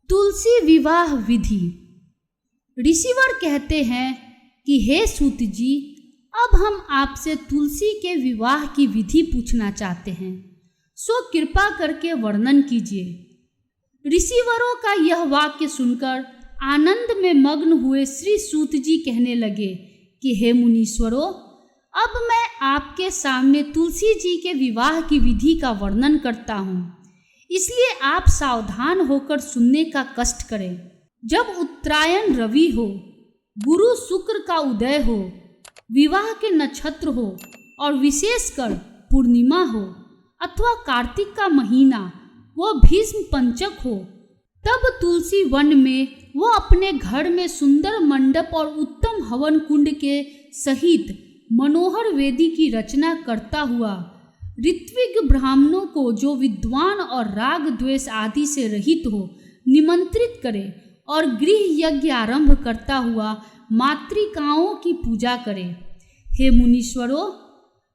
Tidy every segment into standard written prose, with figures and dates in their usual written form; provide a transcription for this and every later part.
तुलसी विवाह विधि। ऋषिवर कहते हैं कि हे सूत जी, अब हम आपसे तुलसी के विवाह की विधि पूछना चाहते हैं, सो कृपा करके वर्णन कीजिए। ऋषिवरों का यह वाक्य सुनकर आनंद में मग्न हुए श्री सूत जी कहने लगे कि हे मुनीश्वरों, अब मैं आपके सामने तुलसी जी के विवाह की विधि का वर्णन करता हूँ, इसलिए आप सावधान होकर सुनने का कष्ट करें। जब उत्तरायण रवि हो, गुरु शुक्र का उदय हो, विवाह के नक्षत्र हो और विशेषकर पूर्णिमा हो अथवा कार्तिक का महीना वो भीष्म पंचक हो, तब तुलसी वन में वो अपने घर में सुंदर मंडप और उत्तम हवन कुंड के सहित मनोहर वेदी की रचना करता हुआ ऋत्विक ब्राह्मणों को, जो विद्वान और राग द्वेष आदि से रहित हो, निमंत्रित करे और गृह यज्ञ आरंभ करता हुआ मातृकाओं की पूजा करे। हे मुनीश्वरों,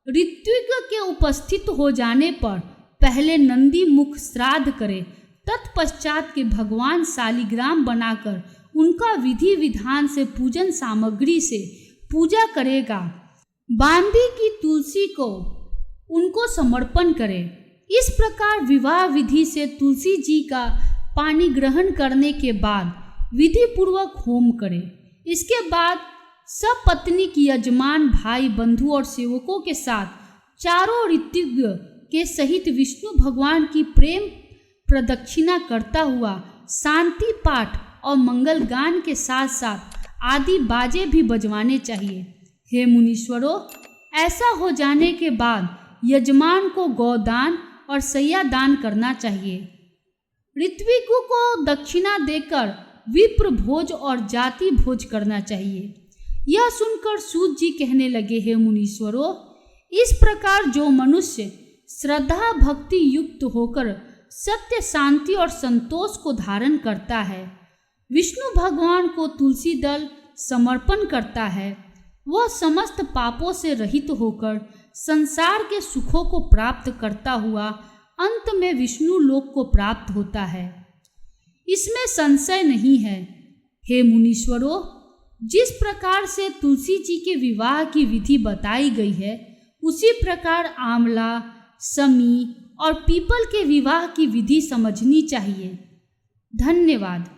ऋत्विक के उपस्थित हो जाने पर पहले नंदी मुख श्राद्ध करे, तत्पश्चात के भगवान शालिग्राम बनाकर उनका विधि विधान से पूजन सामग्री से पूजा करेगा। बांदी की तुलसी को उनको समर्पण करे। इस प्रकार विवाह विधि से तुलसी जी का पानी ग्रहण करने के बाद विधि पूर्वक होम करे। इसके बाद सपत्नीक यजमान, भाई, बंधु और सेवकों के साथ चारों ऋत्विक के सहित विष्णु भगवान की प्रेम प्रदक्षिणा करता हुआ शांति पाठ और मंगल गान के साथ साथ आदि बाजे भी बजवाने चाहिए। हे मुनीश्वरों, ऐसा हो जाने के बाद यजमान को गौदान और शैया दान करना चाहिए। ऋत्विकों को दक्षिणा देकर विप्र भोज और जाति भोज करना चाहिए। यह सुनकर सूत जी कहने लगे, हे मुनीश्वरों, इस प्रकार जो मनुष्य श्रद्धा भक्ति युक्त होकर सत्य, शांति और संतोष को धारण करता है, विष्णु भगवान को तुलसी दल समर्पण करता है, वह समस्त पापों से रहित होकर संसार के सुखों को प्राप्त करता हुआ अंत में विष्णु लोक को प्राप्त होता है। इसमें संशय नहीं है। हे मुनीश्वरों, जिस प्रकार से तुलसी जी के विवाह की विधि बताई गई है, उसी प्रकार आंवला, समी और पीपल के विवाह की विधि समझनी चाहिए। धन्यवाद।